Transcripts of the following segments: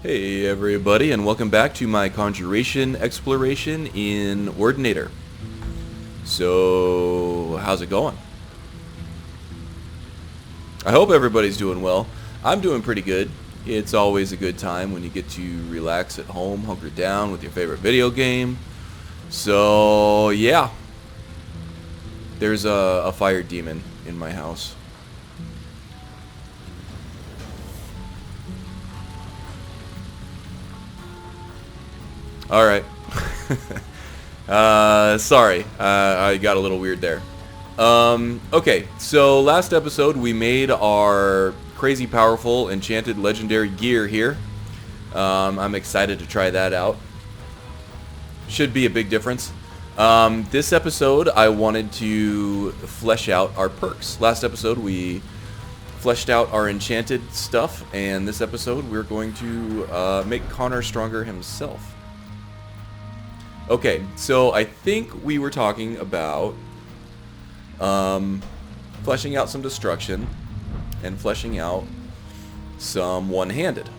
Hey everybody, and welcome back to my Conjuration exploration in Ordinator. So, how's it going? I hope everybody's doing well. I'm doing pretty good. It's always a good time when you get to relax at home, hunker down with your favorite video game. So, yeah. There's a fire demon in my house. Alright. Sorry. I got a little weird there. Okay, so last episode we made our crazy powerful enchanted legendary gear here. I'm excited to try that out. Should be a big difference. This episode I wanted to flesh out our perks. Last episode we fleshed out our enchanted stuff, and this episode we're going to make Connor stronger himself. Okay, so I think we were talking about fleshing out some destruction and fleshing out some one-handed.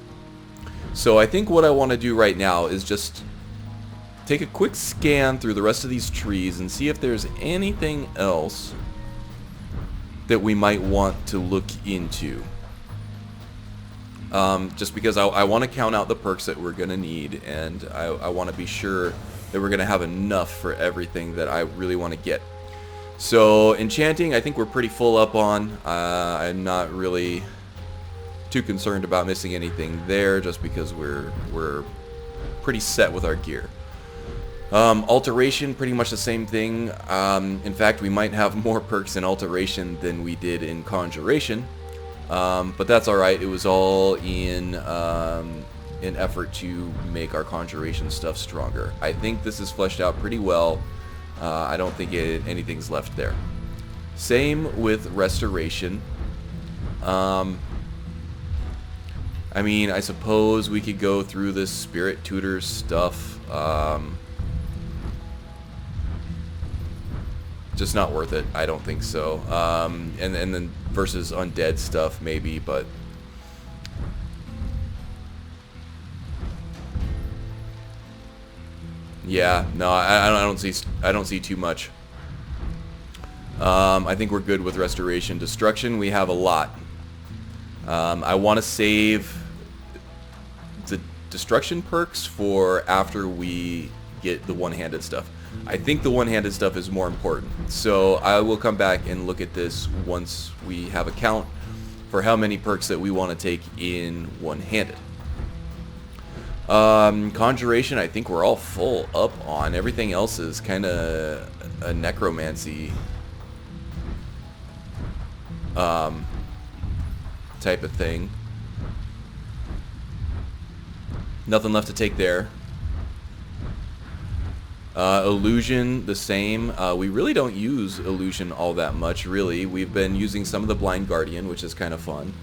So I think what I want to do right now is just take a quick scan through the rest of these trees and see if there's anything else that we might want to look into. Just because I want to count out the perks that we're going to need, and I want to be sure that we're going to have enough for everything that I really want to get. So, enchanting, I think we're pretty full up on. I'm not really too concerned about missing anything there, just because we're pretty set with our gear. Alteration, pretty much the same thing. In fact, we might have more perks in Alteration than we did in Conjuration. But that's alright. It was all in an effort to make our Conjuration stuff stronger. I think this is fleshed out pretty well. I don't think anything's left there. Same with Restoration. I mean, I suppose we could go through this Spirit Tutor stuff. Just not worth it. I don't think so. And then versus undead stuff, maybe, but yeah, no, I don't see too much. I think we're good with Restoration. Destruction, we have a lot. I want to save the Destruction perks for after we get the one-handed stuff. I think the one-handed stuff is more important. So I will come back and look at this once we have a count for how many perks that we want to take in one-handed. Conjuration, I think we're all full up on. Everything else is kind of a necromancy type of thing. Nothing left to take there. Illusion, the same. We really don't use Illusion all that much, really. We've been using some of the Blind Guardian, which is kind of fun.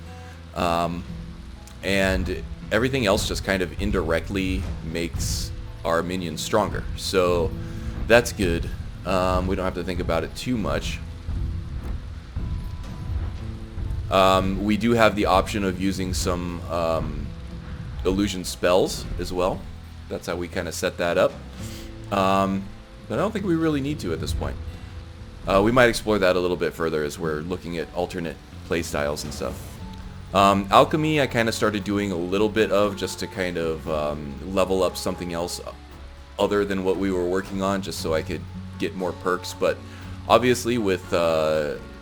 And everything else just kind of indirectly makes our minions stronger. So that's good. We don't have to think about it too much. We do have the option of using some illusion spells as well. That's how we kind of set that up. But I don't think we really need to at this point. We might explore that a little bit further as we're looking at alternate playstyles and stuff. Alchemy I kind of started doing a little bit of just to kind of level up something else other than what we were working on, just so I could get more perks. But obviously with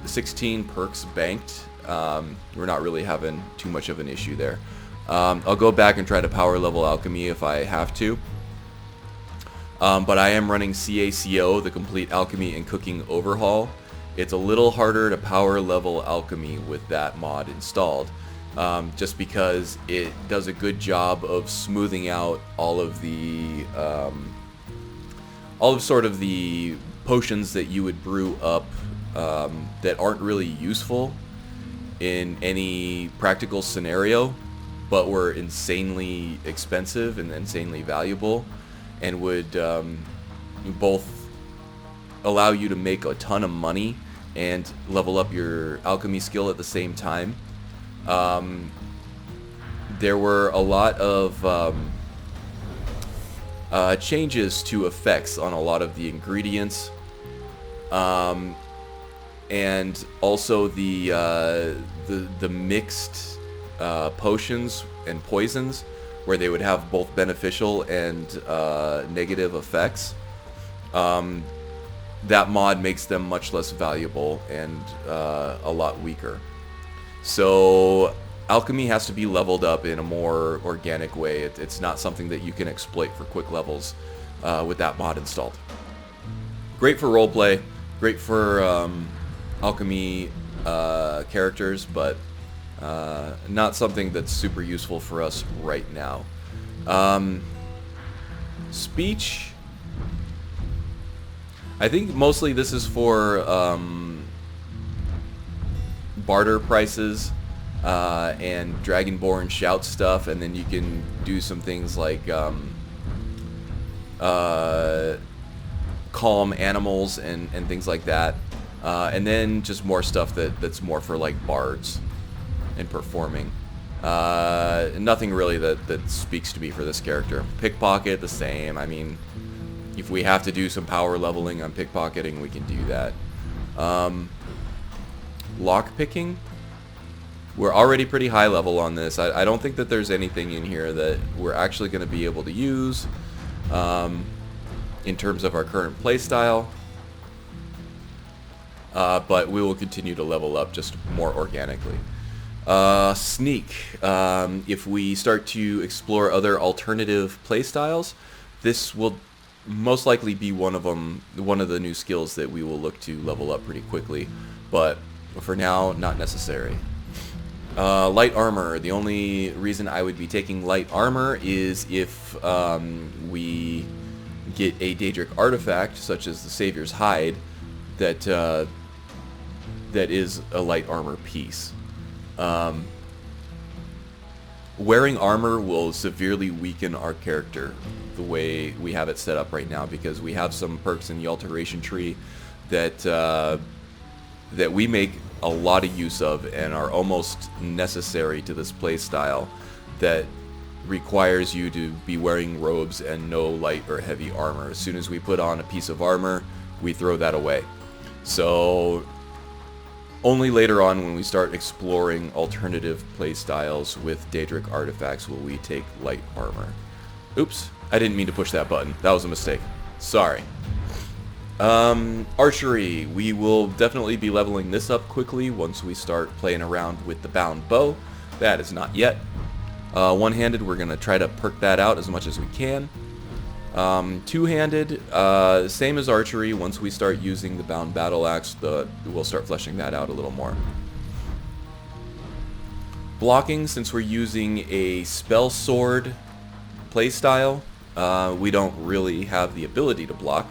16 perks banked, we're not really having too much of an issue there. I'll go back and try to power level Alchemy if I have to. But I am running CACO, the Complete Alchemy and Cooking Overhaul. It's a little harder to power level Alchemy with that mod installed, just because it does a good job of smoothing out all of sort of the potions that you would brew up that aren't really useful in any practical scenario, but were insanely expensive and insanely valuable, and would both allow you to make a ton of money and level up your alchemy skill at the same time. there were a lot of changes to effects on a lot of the ingredients, and also the mixed potions and poisons, where they would have both beneficial and negative effects. That mod makes them much less valuable and a lot weaker. So alchemy has to be leveled up in a more organic way. It's not something that you can exploit for quick levels with that mod installed. Great for roleplay, great for alchemy characters, but not something that's super useful for us right now. Speech, I think mostly this is for barter prices and Dragonborn shout stuff, and then you can do some things like calm animals and things like that, and then just more stuff that's more for like bards and performing. Nothing really that speaks to me for this character. Pickpocket, the same. I mean, if we have to do some power leveling on pickpocketing, we can do that. Lockpicking, we're already pretty high level on this. I don't think that there's anything in here that we're actually going to be able to use in terms of our current playstyle. But we will continue to level up just more organically. Sneak. If we start to explore other alternative playstyles, this will most likely be one of the new skills that we will look to level up pretty quickly. But for now, not necessary. Light armor. The only reason I would be taking light armor is if we get a Daedric artifact, such as the Savior's Hide, that is a light armor piece. Wearing armor will severely weaken our character the way we have it set up right now, because we have some perks in the alteration tree that we make a lot of use of and are almost necessary to this playstyle, that requires you to be wearing robes and no light or heavy armor. As soon as we put on a piece of armor, we throw that away. So only later on, when we start exploring alternative playstyles with Daedric artifacts, will we take light armor. Oops, I didn't mean to push that button. That was a mistake. Sorry. Archery. We will definitely be leveling this up quickly once we start playing around with the bound bow. That is not yet. One-handed, we're going to try to perk that out as much as we can. Two-handed, same as archery. Once we start using the bound battle axe, we'll start fleshing that out a little more. Blocking, since we're using a spell sword playstyle, we don't really have the ability to block.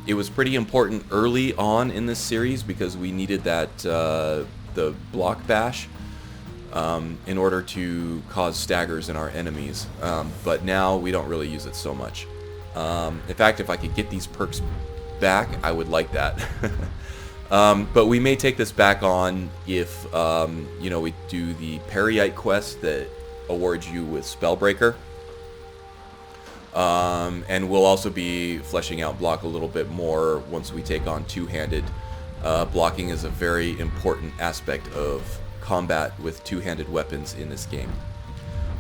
It was pretty important early on in this series because we needed that the block bash in order to cause staggers in our enemies, but now we don't really use it so much. In fact, if I could get these perks back, I would like that. But we may take this back on if we do the Periite quest that awards you with Spellbreaker. And we'll also be fleshing out block a little bit more once we take on two-handed. Blocking is a very important aspect of combat with two-handed weapons in this game.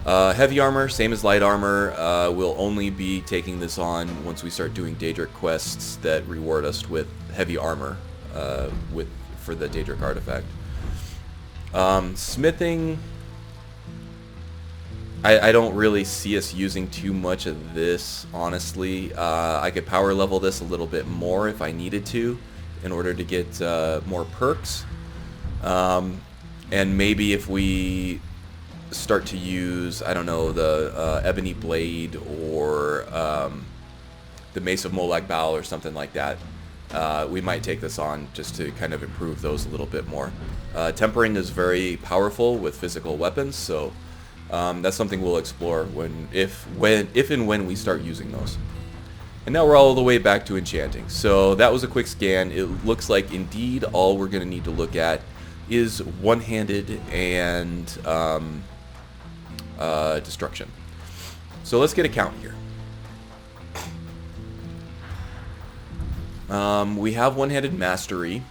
Heavy armor, same as light armor. We'll only be taking this on once we start doing Daedric quests that reward us with heavy armor for the Daedric artifact. Smithing, I don't really see us using too much of this, honestly. I could power level this a little bit more if I needed to in order to get more perks. And maybe if we start to use, I don't know, the Ebony Blade or the Mace of Molag Bal or something like that, we might take this on just to kind of improve those a little bit more. Tempering is very powerful with physical weapons, so that's something we'll explore if and when we start using those. And now we're all the way back to enchanting. So that was a quick scan. It looks like indeed all we're going to need to look at is one-handed and destruction. So let's get a count here. We have one-handed mastery.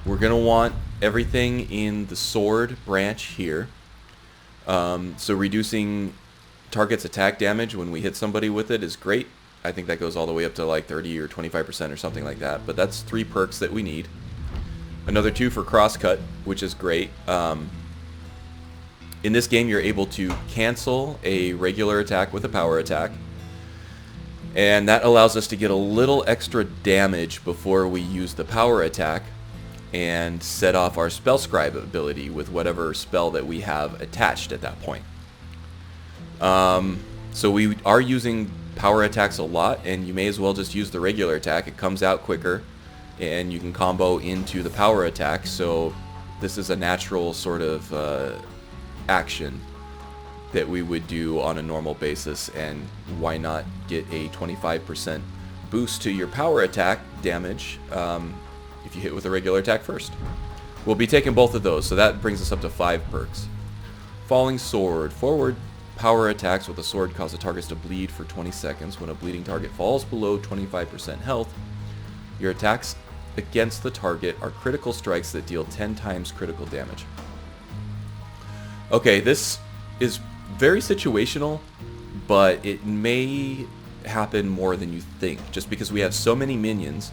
We're going to want everything in the sword branch here. So reducing target's attack damage when we hit somebody with it is great. I think that goes all the way up to like 30 or 25% or something like that. But that's 3 perks that we need. Another 2 for crosscut, which is great. In this game, you're able to cancel a regular attack with a power attack. And that allows us to get a little extra damage before we use the power attack and set off our spell scribe ability with whatever spell that we have attached at that point. So we are using power attacks a lot, and you may as well just use the regular attack. It comes out quicker, and you can combo into the power attack. So this is a natural sort of action that we would do on a normal basis, and why not get a 25% boost to your power attack damage if you hit with a regular attack first. We'll be taking both of those, so that brings us up to 5 perks. Falling Sword. Forward power attacks with a sword cause the targets to bleed for 20 seconds. When a bleeding target falls below 25% health, your attacks against the target are critical strikes that deal 10 times critical damage. Okay, this is very situational, but it may happen more than you think, just because we have so many minions.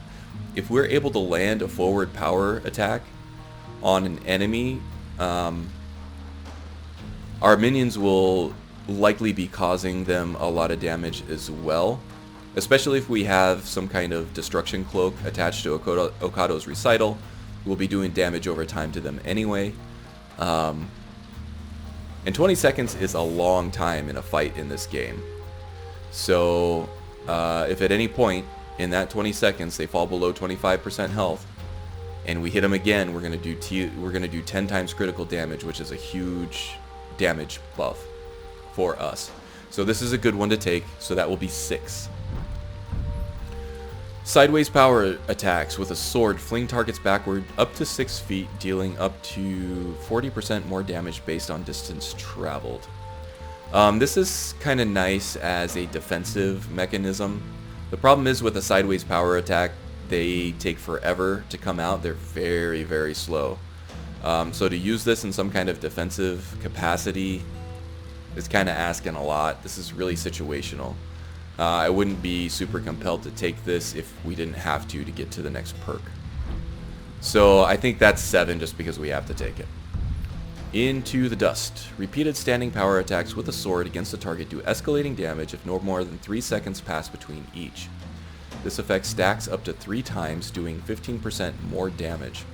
If we're able to land a forward power attack on an enemy, our minions will likely be causing them a lot of damage as well, especially if we have some kind of destruction cloak attached to Okado's recital. We'll be doing damage over time to them anyway. And 20 seconds is a long time in a fight in this game. So if at any point in that 20 seconds they fall below 25% health and we hit them again, we're going to do 10 times critical damage, which is a huge damage buff for us. So this is a good one to take, so that will be 6. Sideways power attacks with a sword fling targets backward up to 6 feet, dealing up to 40% more damage based on distance traveled. This is kind of nice as a defensive mechanism. The problem is with a sideways power attack, they take forever to come out. They're very, very slow. So to use this in some kind of defensive capacity is kind of asking a lot. This is really situational. I wouldn't be super compelled to take this if we didn't have to get to the next perk. So I think that's 7 just because we have to take it. Into the Dust. Repeated standing power attacks with a sword against a target do escalating damage if no more than 3 seconds pass between each. This effect stacks up to 3 times, doing 15% more damage.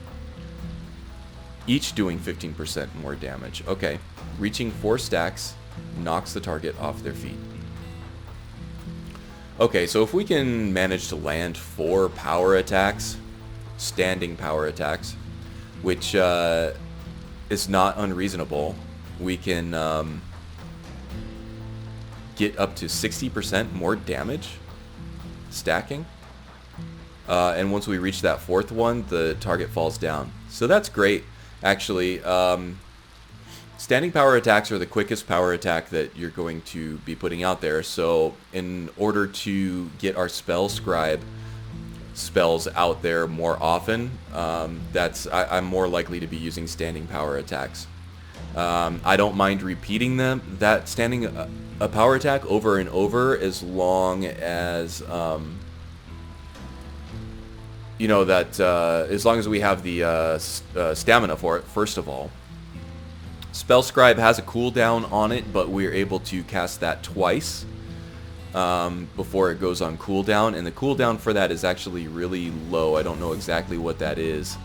Each doing 15% more damage. Okay. Reaching 4 stacks knocks the target off their feet. Okay, so if we can manage to land 4 power attacks, standing power attacks, which is not unreasonable, we can get up to 60% more damage stacking. And once we reach that 4th one, the target falls down. So that's great, actually. Standing power attacks are the quickest power attack that you're going to be putting out there. So in order to get our spell scribe spells out there more often, I'm more likely to be using standing power attacks. I don't mind repeating that standing a power attack over and over, as long as as long as we have the stamina for it. First of all, Spell Scribe has a cooldown on it, but we're able to cast that twice before it goes on cooldown, and the cooldown for that is actually really low. I don't know exactly what that is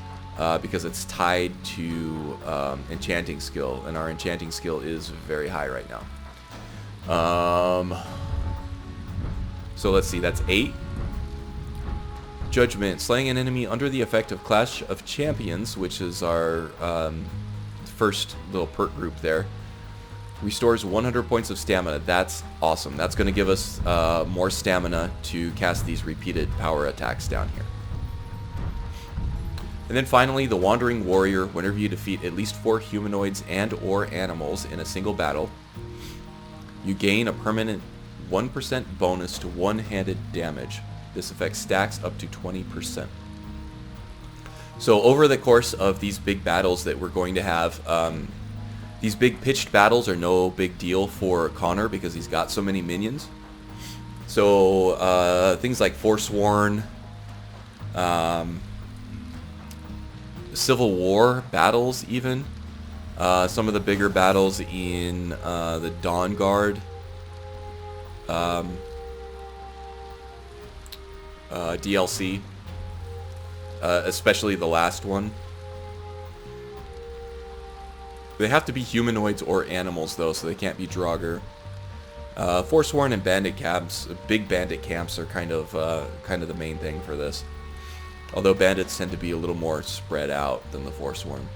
because it's tied to enchanting skill, and our enchanting skill is very high right now. So let's see, that's 8. Judgment, slaying an enemy under the effect of Clash of Champions, which is our first little perk group there. Restores 100 points of stamina. That's awesome. That's going to give us more stamina to cast these repeated power attacks down here. And then finally, the Wandering Warrior. Whenever you defeat at least 4 humanoids and or animals in a single battle, you gain a permanent 1% bonus to one-handed damage. This effect stacks up to 20%. So over the course of these big battles that we're going to have, these big pitched battles are no big deal for Connor because he's got so many minions. So things like Forsworn, Civil War battles even, some of the bigger battles in the Dawn Guard, DLC, especially the last one. They have to be humanoids or animals though, so they can't be Draugr. Forsworn and bandit camps, big bandit camps, are kind of the main thing for this. Although bandits tend to be a little more spread out than the Forsworn.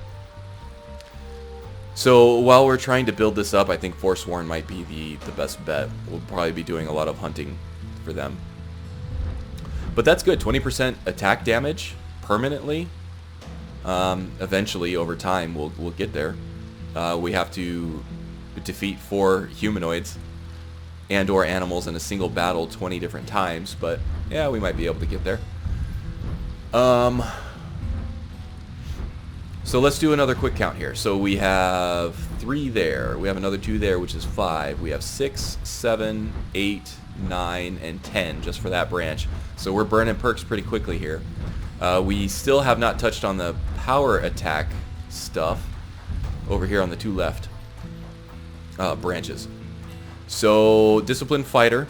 So while we're trying to build this up, I think Forsworn might be the best bet. We'll probably be doing a lot of hunting for them. But that's good. 20% attack damage permanently. Eventually, over time, we'll get there. We have to defeat 4 humanoids and or animals in a single battle 20 different times, but yeah, we might be able to get there. So let's do another quick count here. So we have 3 there. We have another 2 there, which is 5. We have 6, 7, 8, 9, and 10 just for that branch. So we're burning perks pretty quickly here. We still have not touched on the power attack stuff over here on the 2 left branches. So Disciplined Fighter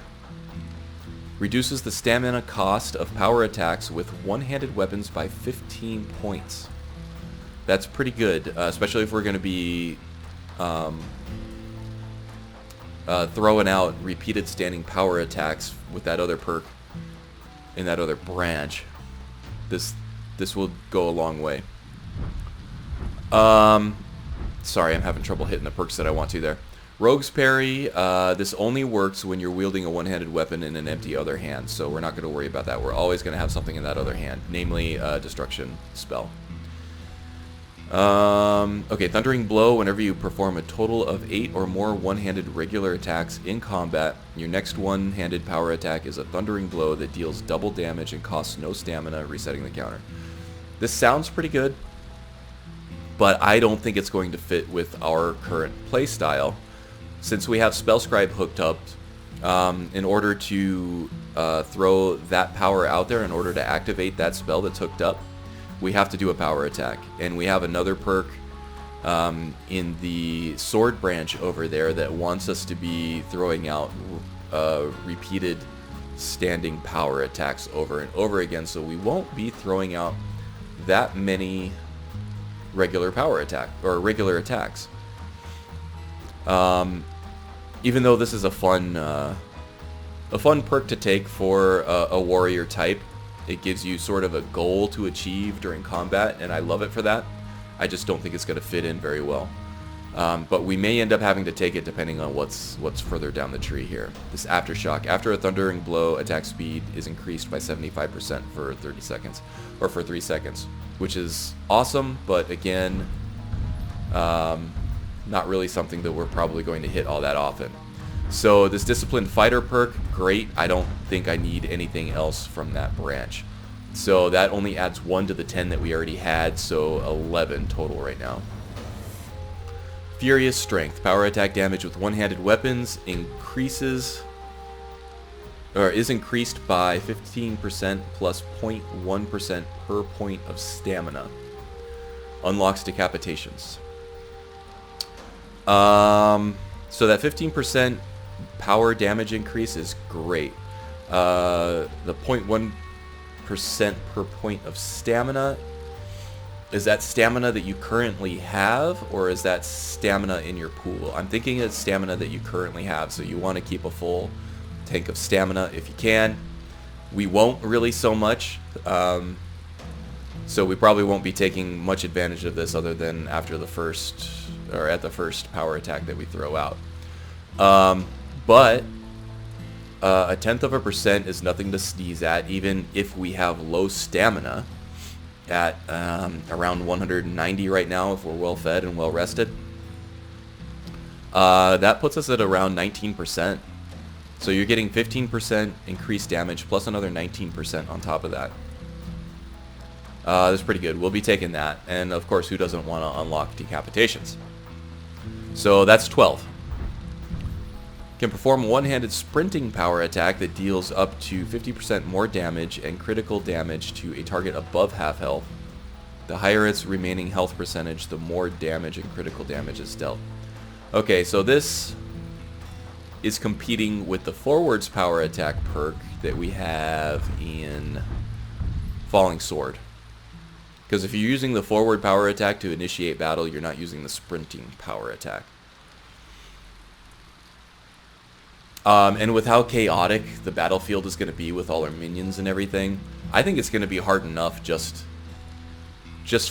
reduces the stamina cost of power attacks with one-handed weapons by 15 points. That's pretty good, especially if we're going to be throwing out repeated standing power attacks with that other perk in that other branch. This will go a long way. Sorry, I'm having trouble hitting the perks that I want to there. Rogue's Parry, this only works when you're wielding a one-handed weapon in an empty other hand, so we're not going to worry about that. We're always going to have something in that other hand, namely a destruction spell. Okay, Thundering Blow. Whenever you perform a total of 8 or more one-handed regular attacks in combat, your next one-handed power attack is a Thundering Blow that deals double damage and costs no stamina, resetting the counter. This sounds pretty good, but I don't think it's going to fit with our current playstyle. Since we have Spellscribe hooked up, in order to throw that power out there, in order to activate that spell that's hooked up, we have to do a power attack. And we have another perk in the sword branch over there that wants us to be throwing out repeated standing power attacks over and over again, so we won't be throwing out that many regular power attack or regular attacks. Even though this is a fun perk to take for a warrior type, it gives you sort of a goal to achieve during combat, and I love it for that. I just don't think it's going to fit in very well. But we may end up having to take it depending on what's further down the tree here. This Aftershock. After a Thundering Blow, attack speed is increased by 75% for 30 seconds, or for 3 seconds, which is awesome, but again, not really something that we're probably going to hit all that often. So this Disciplined Fighter perk, great. I don't think I need anything else from that branch. So that only adds 1 to the 10 that we already had, so 11 total right now. Furious Strength. Power attack damage with one-handed weapons is increased by 15% plus 0.1% per point of stamina. Unlocks decapitations. So that 15% power damage increase is great. The 0.1% per point of stamina, is that stamina that you currently have, or is that stamina in your pool? I'm thinking it's stamina that you currently have, so you want to keep a full tank of stamina if you can. We won't really so much, so we probably won't be taking much advantage of this other than after the first, or at the first power attack that we throw out. But a 1/10% is nothing to sneeze at, even if we have low stamina. at around 190 right now if we're well fed and well rested. That puts us at around 19%. So you're getting 15% increased damage plus another 19% on top of that. That's pretty good. We'll be taking that. And of course, who doesn't want to unlock decapitations? So that's 12. Can perform a one-handed sprinting power attack that deals up to 50% more damage and critical damage to a target above half health. The higher its remaining health percentage, the more damage and critical damage is dealt. Okay, so this is competing with the forwards power attack perk that we have in Falling Sword. Because if you're using the forward power attack to initiate battle, you're not using the sprinting power attack. And with how chaotic the battlefield is going to be with all our minions and everything, I think it's going to be hard enough just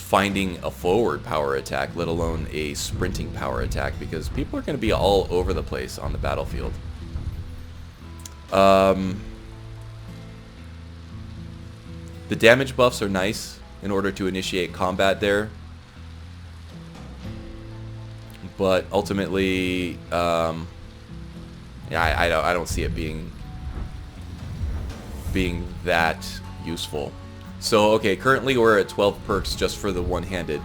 finding a forward power attack, let alone a sprinting power attack, because people are going to be all over the place on the battlefield. The damage buffs are nice in order to initiate combat there, but ultimately, yeah, I don't see it being that useful. So okay, currently we're at 12 perks just for the one-handed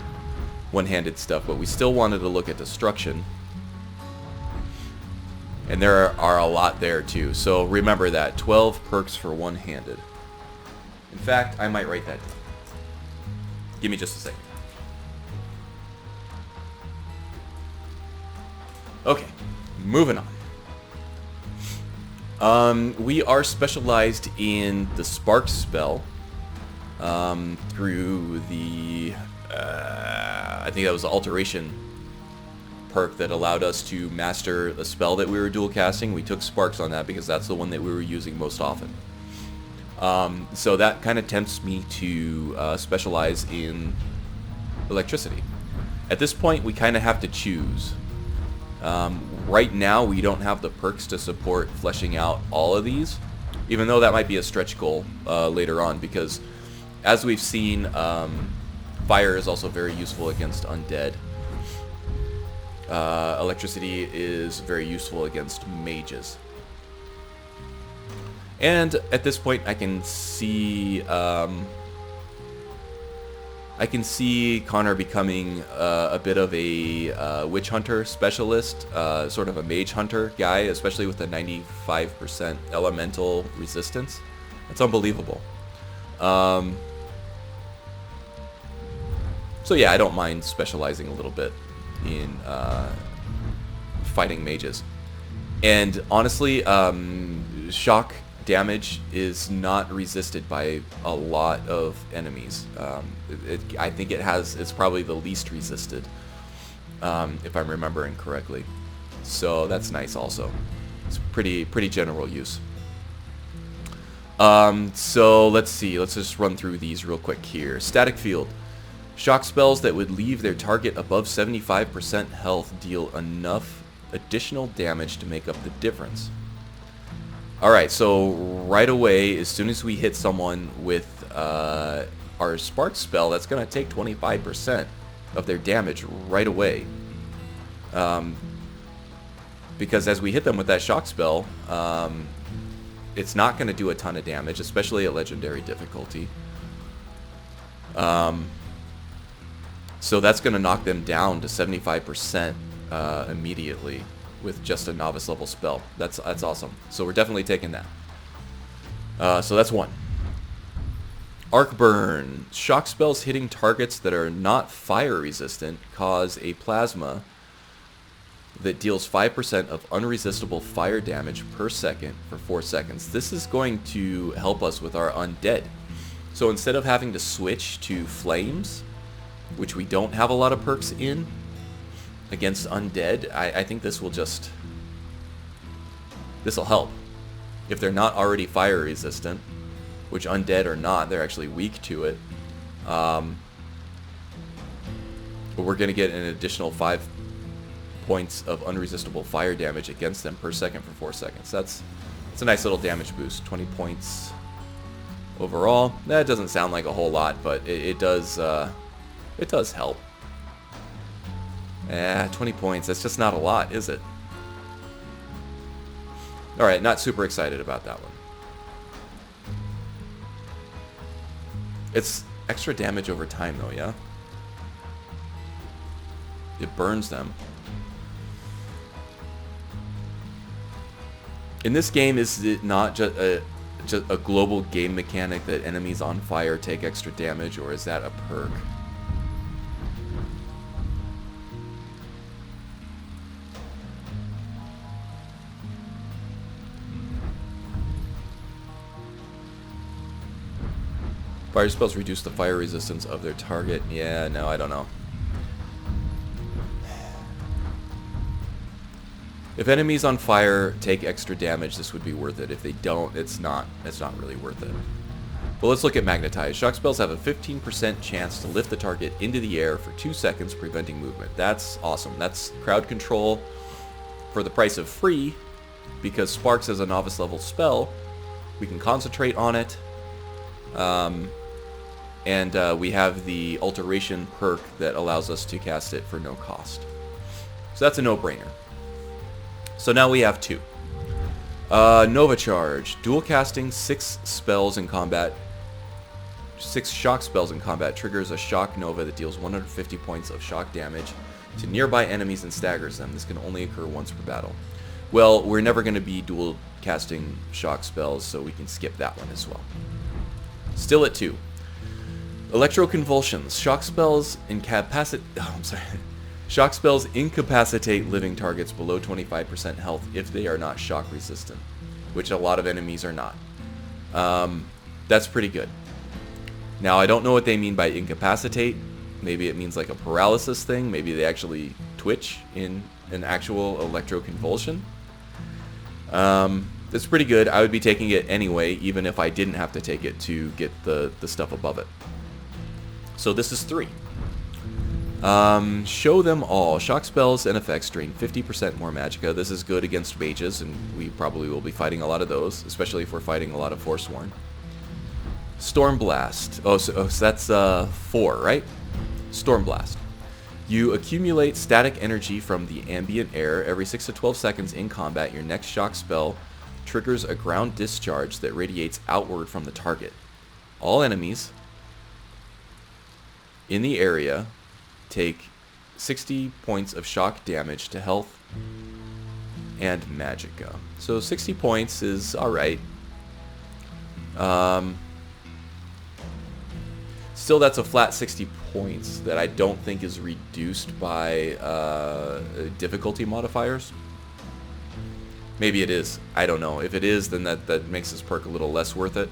stuff, but we still wanted to look at destruction, and there are a lot there too. So remember that 12 perks for one-handed. In fact, I might write that down. Give me just a second. Okay, moving on. We are specialized in the Spark spell through the, I think that was the Alteration perk that allowed us to master the spell that we were dual casting. We took Sparks on that because that's the one that we were using most often. So that kind of tempts me to specialize in electricity. At this point, we kind of have to choose. Right now, we don't have the perks to support fleshing out all of these, even though that might be a stretch goal later on, because as we've seen, fire is also very useful against undead. Electricity is very useful against mages. And at this point, I can see Connor becoming a bit of a witch hunter specialist, sort of a mage hunter guy, especially with the 95% elemental resistance. That's unbelievable. So yeah, I don't mind specializing a little bit in fighting mages. And honestly, shock damage is not resisted by a lot of enemies. I think it's probably the least resisted, if I'm remembering correctly. So that's nice also. It's pretty general use. So let's see. Let's just run through these real quick here. Static field. Shock spells that would leave their target above 75% health deal enough additional damage to make up the difference. Alright, so right away, as soon as we hit someone with our Spark spell, that's going to take 25% of their damage right away. Because as we hit them with that shock spell, it's not going to do a ton of damage, especially at legendary difficulty. So that's going to knock them down to 75% immediately with just a novice level spell. That's awesome. So we're definitely taking that. So that's one. Arc Burn. Shock spells hitting targets that are not fire resistant cause a plasma that deals 5% of unresistible fire damage per second for 4 seconds. This is going to help us with our undead. So instead of having to switch to flames, which we don't have a lot of perks in, against undead, I think this will help. If they're not already fire resistant, which undead are not, they're actually weak to it. But we're going to get an additional 5 points of unresistible fire damage against them per second for 4 seconds. That's a nice little damage boost. 20 points overall. That doesn't sound like a whole lot, but it does help. 20 points. That's just not a lot, is it? Alright, not super excited about that one. It's extra damage over time, though, yeah? It burns them. In this game, is it not just a global game mechanic that enemies on fire take extra damage, or is that a perk? Fire spells reduce the fire resistance of their target. Yeah, no, I don't know. If enemies on fire take extra damage, this would be worth it. If they don't, it's not really worth it. But let's look at Magnetize. Shock spells have a 15% chance to lift the target into the air for 2 seconds, preventing movement. That's awesome. That's crowd control for the price of free, because Sparks is a novice level spell. We can concentrate on it. And we have the Alteration perk that allows us to cast it for no cost. So that's a no-brainer. So now we have 2. Nova Charge. Dual casting 6 spells in combat. 6 shock spells in combat triggers a shock nova that deals 150 points of shock damage to nearby enemies and staggers them. This can only occur once per battle. Well, we're never going to be dual casting shock spells, so we can skip that one as well. Still at 2. Electroconvulsions. Shock spells Shock spells incapacitate living targets below 25% health if they are not shock resistant, which a lot of enemies are not. That's pretty good. Now, I don't know what they mean by incapacitate. Maybe it means like a paralysis thing. Maybe they actually twitch in an actual electroconvulsion. It's pretty good. I would be taking it anyway, even if I didn't have to take it to get the stuff above it. So this is 3. Show them all. Shock spells and effects drain 50% more magicka. This is good against mages, and we probably will be fighting a lot of those, especially if we're fighting a lot of Forsworn. Storm Blast. So that's 4, right? Storm Blast. You accumulate static energy from the ambient air. Every 6 to 12 seconds in combat, your next shock spell triggers a ground discharge that radiates outward from the target. All enemies in the area take 60 points of shock damage to health and magicka. So 60 points is alright. Still, that's a flat 60 points that I don't think is reduced by difficulty modifiers. Maybe it is. I don't know. If it is, then that makes this perk a little less worth it.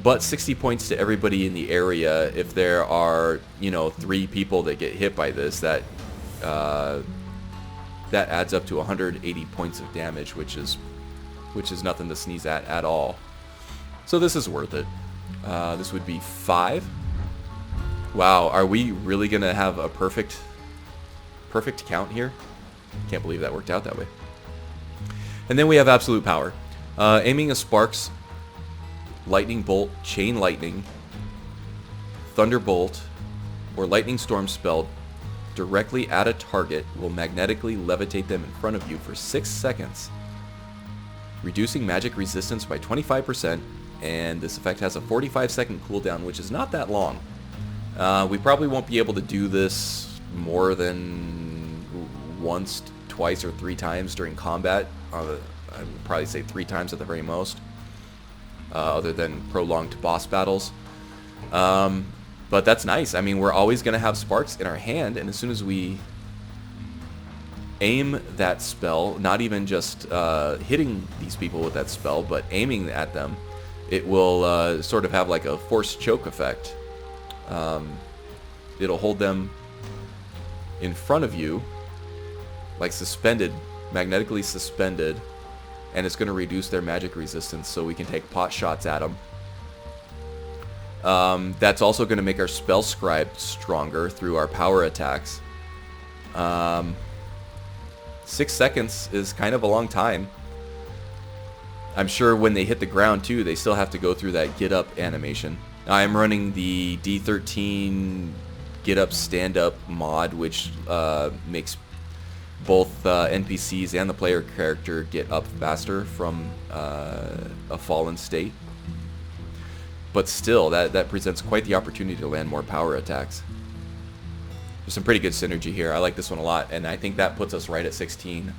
But 60 points to everybody in the area. If there are, 3 people that get hit by this, that adds up to 180 points of damage, which is nothing to sneeze at all. So this is worth it. This would be 5. Wow, are we really gonna have a perfect count here? Can't believe that worked out that way. And then we have absolute power. Aiming a Sparks, Lightning Bolt, Chain Lightning, Thunderbolt, or Lightning Storm spell directly at a target will magnetically levitate them in front of you for 6 seconds, reducing magic resistance by 25%, and this effect has a 45-second cooldown, which is not that long. We probably won't be able to do this more than once, twice, or 3 times during combat. I would probably say 3 times at the very most, other than prolonged boss battles. But that's nice. I mean, we're always going to have Sparks in our hand, and as soon as we aim that spell, not even just hitting these people with that spell, but aiming at them, it will sort of have like a force choke effect. It'll hold them in front of you, like suspended, magnetically suspended, and it's going to reduce their magic resistance, so we can take pot shots at them. That's also going to make our spell scribe stronger through our power attacks. 6 seconds is kind of a long time. I'm sure when they hit the ground too, they still have to go through that get up animation. I'm running the D13 get up stand up mod, which makes both NPCs and the player character get up faster from a fallen state. But still, that presents quite the opportunity to land more power attacks. There's some pretty good synergy here. I like this one a lot, and I think that puts us right at 16.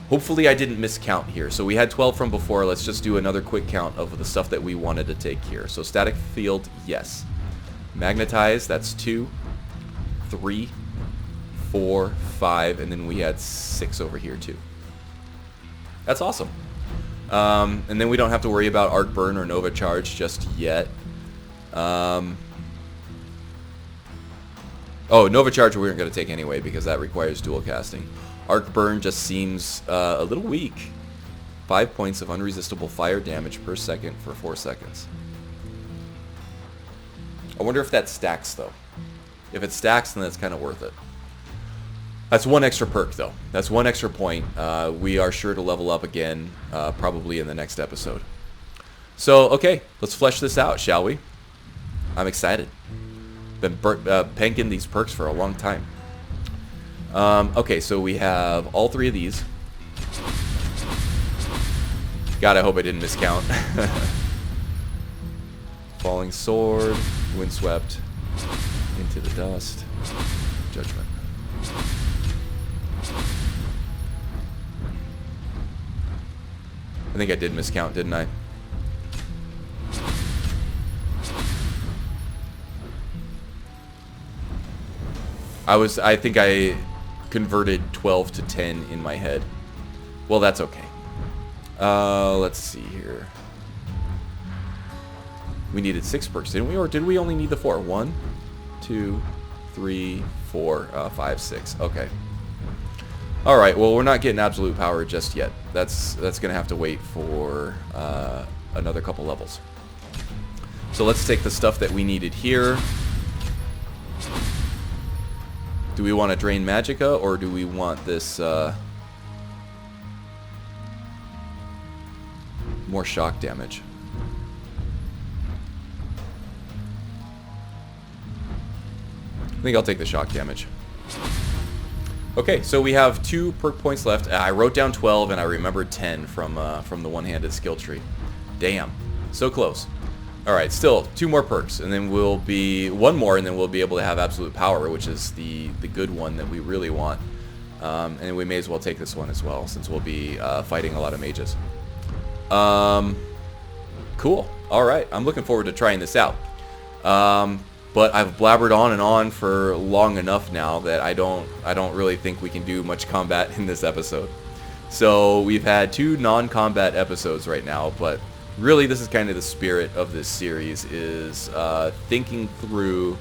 Hopefully I didn't miscount here. So we had 12 from before. Let's just do another quick count of the stuff that we wanted to take here. So static field, yes. Magnetize, that's 2, 3, 4, 5, and then we had 6 over here too. That's awesome. And then we don't have to worry about arc burn or nova charge just yet. Oh, nova charge we weren't going to take anyway because that requires dual casting. Arc burn just seems a little weak. 5 points of unresistible fire damage per second for 4 seconds. I wonder if that stacks though. If it stacks, then that's kind of worth it. That's one extra perk though. That's one extra point. We are sure to level up again, probably in the next episode. So, okay, let's flesh this out, shall we? I'm excited. Been panking these perks for a long time. Okay, so we have all 3 of these. God, I hope I didn't miscount. Falling sword, windswept, into the dust, judgment. I think I did miscount, didn't I? I think I converted 12 to 10 in my head. Well, that's okay. Let's see here. We needed 6 perks, didn't we? Or did we only need the 4? 1, 2, 3, 4, 5, 6. Okay. All right. Well, we're not getting absolute power just yet. That's gonna have to wait for another couple levels. So let's take the stuff that we needed here. Do we want to drain Magicka, or do we want this more shock damage? I think I'll take the shock damage. Okay, so we have 2 perk points left. I wrote down 12 and I remembered 10 from the one-handed skill tree. Damn, so close. All right, still 2 more perks, and then we'll be 1 more, and then we'll be able to have absolute power, which is the good one that we really want. And we may as well take this one as well, since we'll be fighting a lot of mages. Cool. All right, I'm looking forward to trying this out. But I've blabbered on and on for long enough now that I don't really think we can do much combat in this episode. So we've had 2 non-combat episodes right now, but really this is kind of the spirit of this series, is thinking through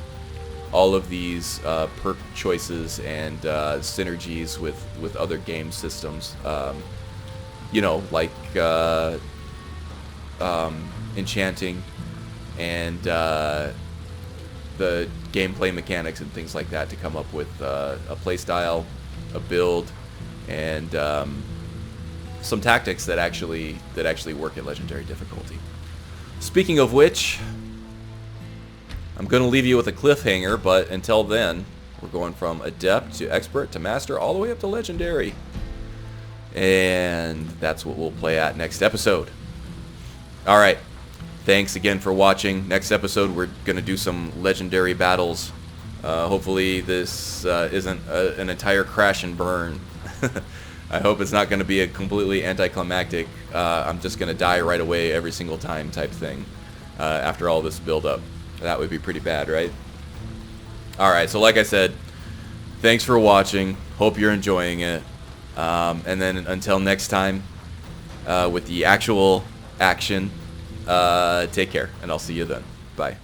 all of these perk choices and synergies with other game systems. You know, like enchanting and the gameplay mechanics and things like that to come up with a playstyle, a build, and some tactics that actually work at legendary difficulty. Speaking of which, I'm going to leave you with a cliffhanger, but until then, we're going from adept to expert to master all the way up to legendary. And that's what we'll play at next episode. All right. Thanks again for watching. Next episode, we're going to do some legendary battles. Hopefully this isn't an entire crash and burn. I hope it's not going to be a completely anticlimactic, I'm just going to die right away every single time type thing after all this build-up. That would be pretty bad, right? Alright, so like I said, thanks for watching. Hope you're enjoying it. And then until next time, with the actual action, take care, and I'll see you then. Bye.